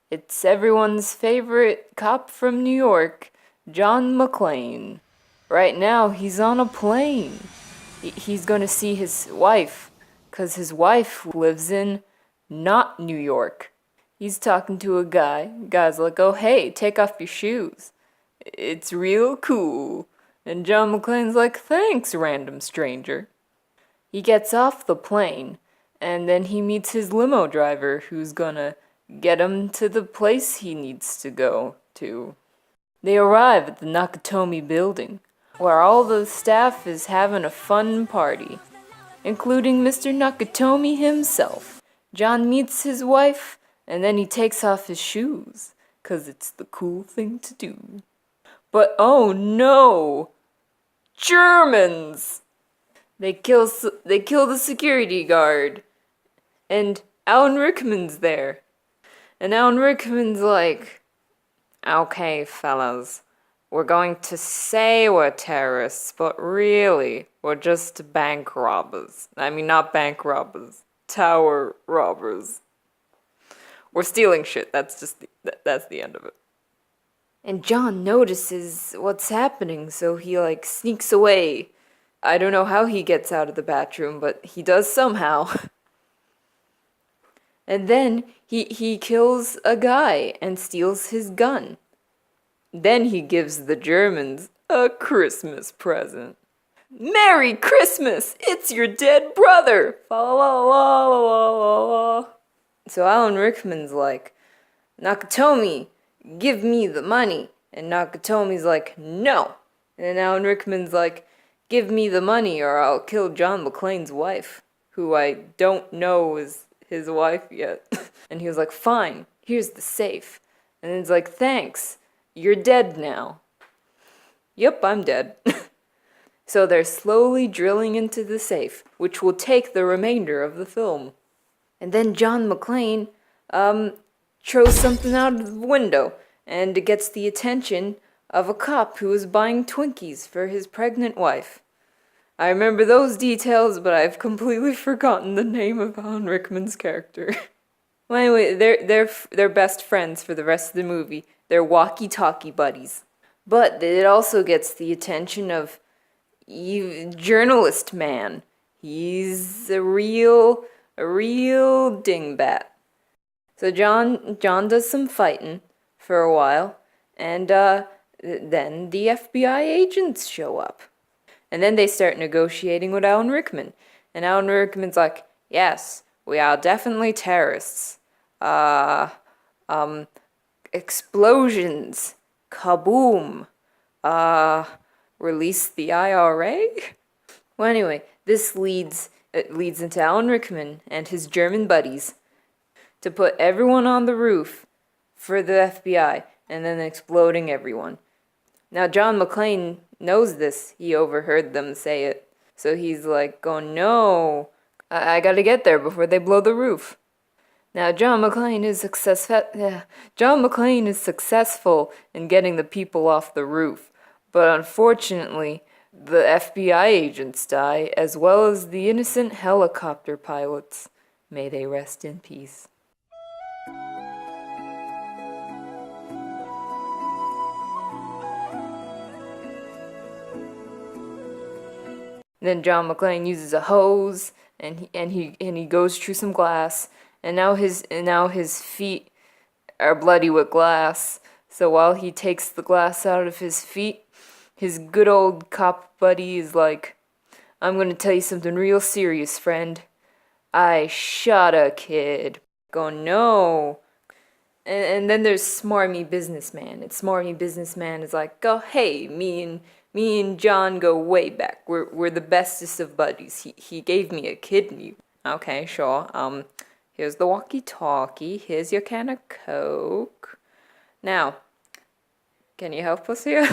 It's everyone's favorite cop from New York, John McClane. Right now, he's on a plane. He's gonna see his wife, 'cause his wife lives in not New York. He's talking to a guy. Guy's like, oh hey, take off your shoes. It's real cool. And John McClane's like, thanks, random stranger. He gets off the plane, and then he meets his limo driver who's gonna get him to the place he needs to go to. They arrive at the Nakatomi building, where all the staff is having a fun party, including Mr. Nakatomi himself. John meets his wife, and then he takes off his shoes, 'cause it's the cool thing to do. But oh no! Germans! They kill the security guard, and Alan Rickman's there. And Alan Rickman's like, okay, fellas, we're going to say we're terrorists, but really, we're just bank robbers. I mean, not bank robbers, tower robbers. We're stealing shit. That's the end of it. And John notices what's happening, so he like sneaks away. I don't know how he gets out of the bathroom, but he does somehow. And then he kills a guy and steals his gun. Then he gives the Germans a Christmas present. Merry Christmas! It's your dead brother! Fa la la la la la la. So Alan Rickman's like, Nakatomi, give me the money. And Nakatomi's like, no. And Alan Rickman's like, give me the money or I'll kill John McClane's wife, who I don't know is his wife yet. And he was like, fine, here's the safe. And he's like, thanks, you're dead now. Yep, I'm dead. So they're slowly drilling into the safe, which will take the remainder of the film. And then John McClane, throws something out of the window, and it gets the attention of a cop who is buying Twinkies for his pregnant wife. I remember those details, but I've completely forgotten the name of Alan Rickman's character. Well, anyway, they're best friends for the rest of the movie. They're walkie-talkie buddies. But it also gets the attention of journalist man. He's a real dingbat. So John does some fighting for a while, and then the FBI agents show up. And then they start negotiating with Alan Rickman. And Alan Rickman's like, yes, we are definitely terrorists. Explosions. Kaboom. Release the IRA? Well, anyway, this leads into Alan Rickman and his German buddies to put everyone on the roof for the FBI and then exploding everyone. Now, John McClane knows this. He overheard them say it. So he's like, oh no, I gotta get there before they blow the roof. Now, John McClane is successful in getting the people off the roof. But unfortunately, the FBI agents die, as well as the innocent helicopter pilots. May they rest in peace. Then John McClane uses a hose, and he goes through some glass, and now his feet are bloody with glass. So while he takes the glass out of his feet, his good old cop buddy is like, I'm gonna tell you something real serious, friend. I shot a kid. Go, no. And then there's Smarmy Businessman. And Smarmy Businessman is like, oh hey, me and John go way back. We're the bestest of buddies. He gave me a kidney. Okay, sure. Here's the walkie-talkie. Here's your can of Coke. Now, can you help us here?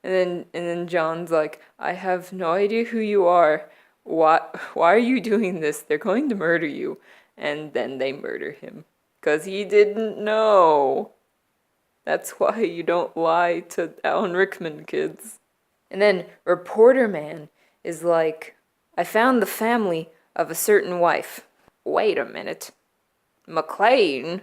And then John's like, I have no idea who you are. Why are you doing this? They're going to murder you. And then they murder him. 'Cause he didn't know. That's why you don't lie to Alan Rickman, kids. And then Reporter Man is like, I found the family of a certain wife. Wait a minute. McClane?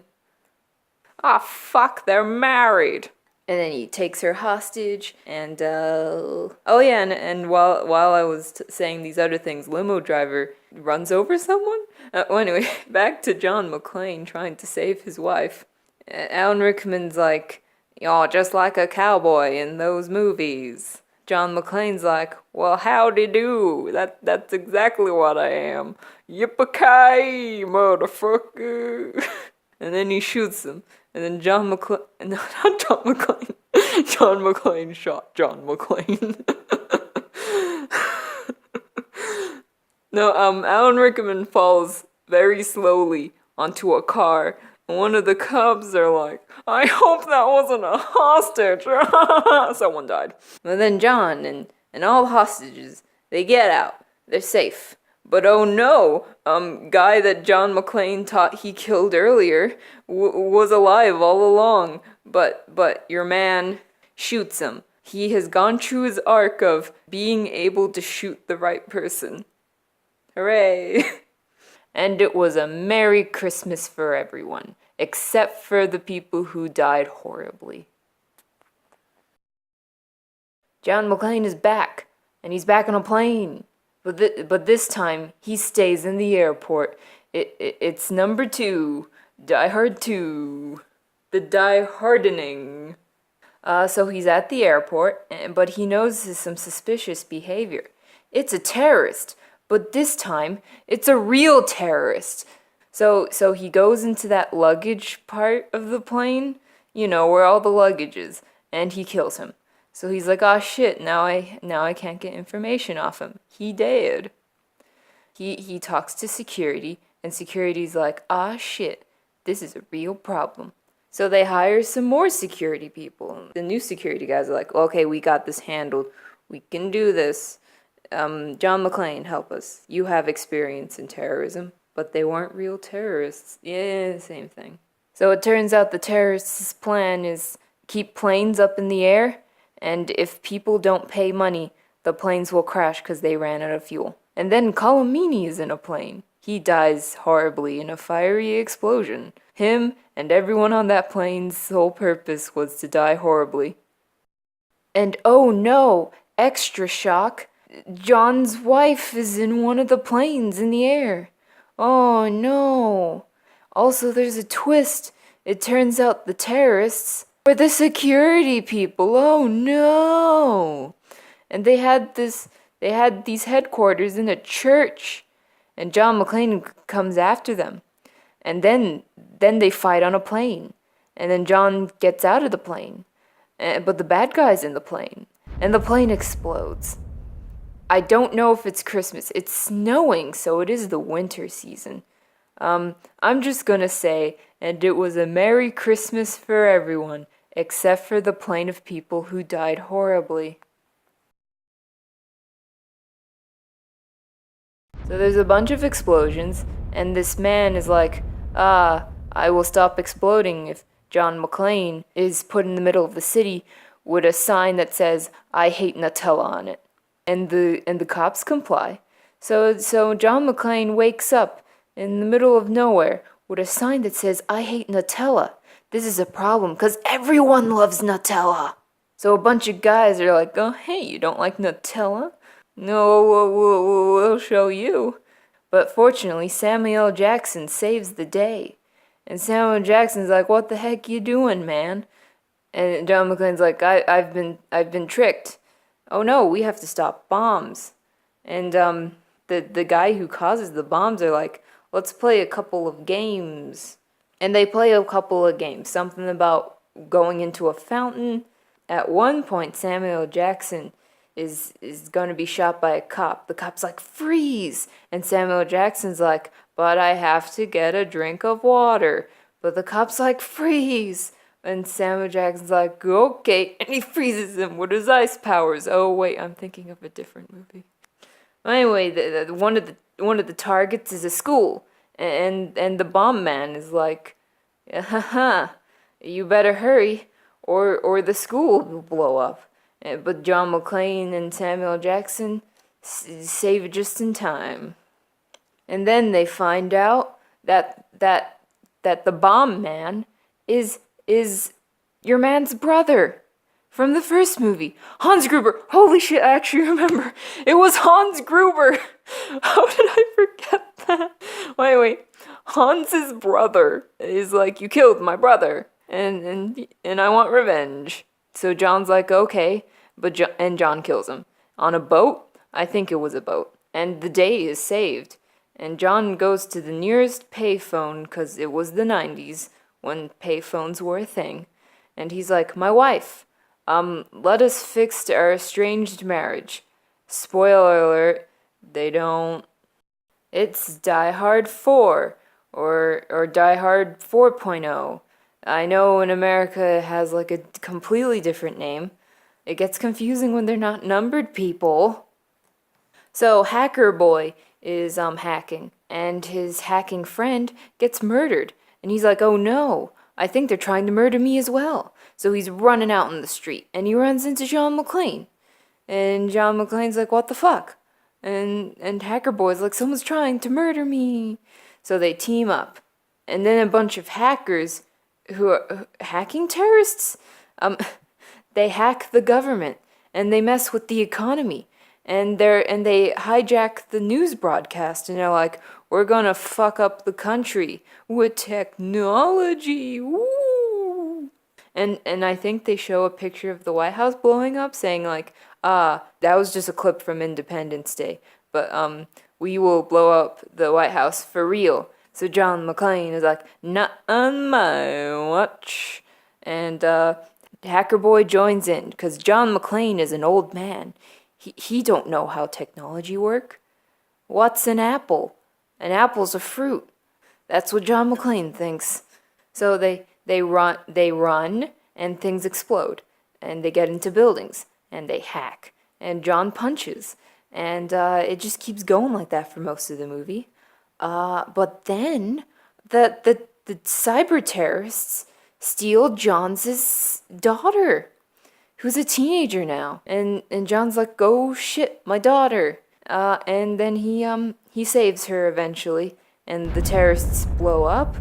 Ah, fuck, they're married. And then he takes her hostage, and oh yeah, and while I was saying these other things, limo driver runs over someone. Well, anyway, back to John McClane trying to save his wife. Alan Rickman's like, "You're just like a cowboy in those movies." John McClane's like, "Well, howdy do. That's exactly what I am. Yippee-ki-yay, motherfucker." And then he shoots him. And then John McClane, no, not John McClane. John McClane shot John McClane. No, Alan Rickman falls very slowly onto a car. And one of the cops are like, "I hope that wasn't a hostage." Someone died. And then John and all the hostages, they get out. They're safe. But oh no, guy that John McClane thought he killed earlier was alive all along. But your man shoots him. He has gone through his arc of being able to shoot the right person. Hooray! And it was a Merry Christmas for everyone, except for the people who died horribly. John McClane is back, and he's back on a plane. But this time, he stays in the airport. It's number 2, Die Hard 2, the Die Hardening. So he's at the airport, but he notices some suspicious behavior. It's a terrorist, but this time, it's a real terrorist. So he goes into that luggage part of the plane, where all the luggage is, and he kills him. So he's like, "Oh shit, now I can't get information off him. He dead." He talks to security, and security's like, "Ah shit, this is a real problem." So they hire some more security people. The new security guys are like, "Okay, we got this handled. We can do this. John McClane, help us. You have experience in terrorism." But they weren't real terrorists. Yeah, same thing. So it turns out the terrorists' plan is keep planes up in the air, and if people don't pay money, the planes will crash because they ran out of fuel. And then Colomini is in a plane. He dies horribly in a fiery explosion. Him and everyone on that plane's sole purpose was to die horribly. And oh no, extra shock, John's wife is in one of the planes in the air. Oh no. Also, there's a twist. It turns out the terrorists were the security people. Oh no. And they had these headquarters in a church. And John McClane comes after them. And then they fight on a plane. And then John gets out of the plane. But the bad guy's in the plane. And the plane explodes. I don't know if it's Christmas. It's snowing, so it is the winter season. I'm just gonna say, and it was a Merry Christmas for everyone, except for the plane of people who died horribly. So there's a bunch of explosions, and this man is like, I will stop exploding if John McClane is put in the middle of the city with a sign that says, "I hate Nutella" on it. And the cops comply. So John McClane wakes up in the middle of nowhere with a sign that says, "I hate Nutella. This is a problem because everyone loves Nutella." So a bunch of guys are like, "Oh, hey, you don't like Nutella? No, we'll show you." But fortunately, Samuel Jackson saves the day. And Samuel Jackson's like, "What the heck you doing, man?" And John McClane's like, I've been tricked. Oh no, we have to stop bombs." And the guy who causes the bombs are like, "Let's play a couple of games." And they play a couple of games. Something about going into a fountain. At one point, Samuel Jackson is going to be shot by a cop. The cop's like, "Freeze!" And Samuel Jackson's like, "But I have to get a drink of water." But the cop's like, "Freeze!" And Samuel Jackson's like, "Okay," and he freezes him with his ice powers. Oh wait, I'm thinking of a different movie. Anyway, one of the targets is a school, and the bomb man is like, "Haha, you better hurry, or the school will blow up." But John McClane and Samuel Jackson save it just in time. And then they find out that the bomb man is is your man's brother from the first movie. Hans Gruber. Holy shit, I actually remember. It was Hans Gruber. How did I forget that? Wait. Hans's brother is like, you killed my brother, and I want revenge. So John's like, okay, and John kills him on a boat. I think it was a boat, and the day is saved. And John goes to the nearest payphone because it was the 90s when payphones were a thing, and he's like, my wife, let us fix our estranged marriage. Spoiler alert, they don't. It's Die Hard 4 or Die Hard 4.0. I know in America it has like a completely different name. It gets confusing when they're not numbered, people. So Hacker Boy is hacking, and his hacking friend gets murdered. And he's like, oh no, I think they're trying to murder me as well. So he's running out in the street, and he runs into John McClane. And John McClane's like, what the fuck? And Hacker Boy's like, someone's trying to murder me. So they team up. And then a bunch of hackers who are hacking terrorists, they hack the government, and they mess with the economy. And they hijack the news broadcast, and they're like, we're gonna fuck up the country with technology. Woo! And I think they show a picture of the White House blowing up, saying like, that was just a clip from Independence Day, but we will blow up the White House for real. So John McClane is like, not on my watch. And Hacker Boy joins in, because John McClane is an old man. He don't know how technology work. What's an apple? An apple's a fruit. That's what John McClane thinks. So they run, and things explode, and they get into buildings, and they hack, and John punches, and it just keeps going like that for most of the movie. But then the cyber terrorists steal John's daughter, who's a teenager now, and John's like, oh shit, my daughter. And then he saves her eventually, and the terrorists blow up,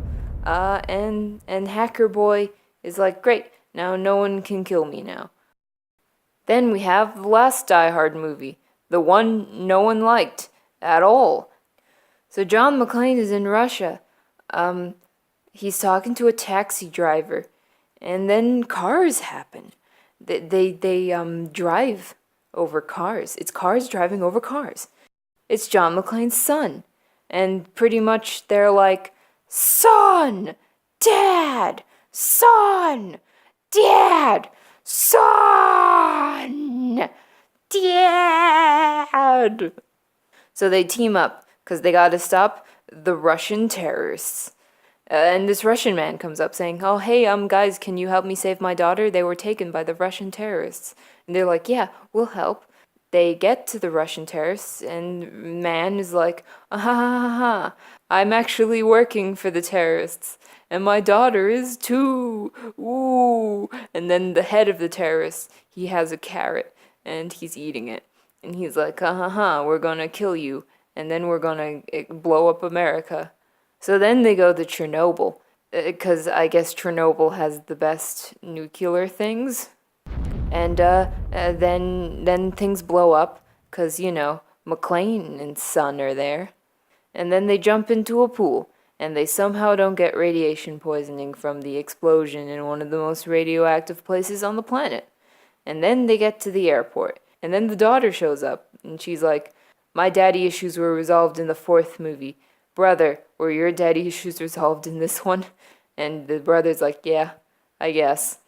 and Hacker Boy is like, great, now no one can kill me now. Then we have the last Die Hard movie, the one no one liked at all. So John McClane is in Russia. He's talking to a taxi driver, and then cars happen. They drive over cars. It's cars driving over cars. It's John McClane's son. And pretty much they're like, son, dad, son, dad, son, dad. So they team up because they gotta stop the Russian terrorists. And this Russian man comes up saying, oh, hey, guys, can you help me save my daughter? They were taken by the Russian terrorists. And they're like, yeah, we'll help. They get to the Russian terrorists, and man is like, ah, ha, ha, ha, ha. I'm actually working for the terrorists, and my daughter is too. Ooh. And then the head of the terrorists, he has a carrot, and he's eating it. And he's like, ha, ha, ha, we're gonna kill you, and then we're gonna blow up America. So then they go to Chernobyl, because I guess Chernobyl has the best nuclear things. And then things blow up, because, McClane and son are there. And then they jump into a pool, and they somehow don't get radiation poisoning from the explosion in one of the most radioactive places on the planet. And then they get to the airport, and then the daughter shows up, and she's like, my daddy issues were resolved in the 4th movie. Brother, were your daddy issues resolved in this one? And the brother's like, yeah, I guess.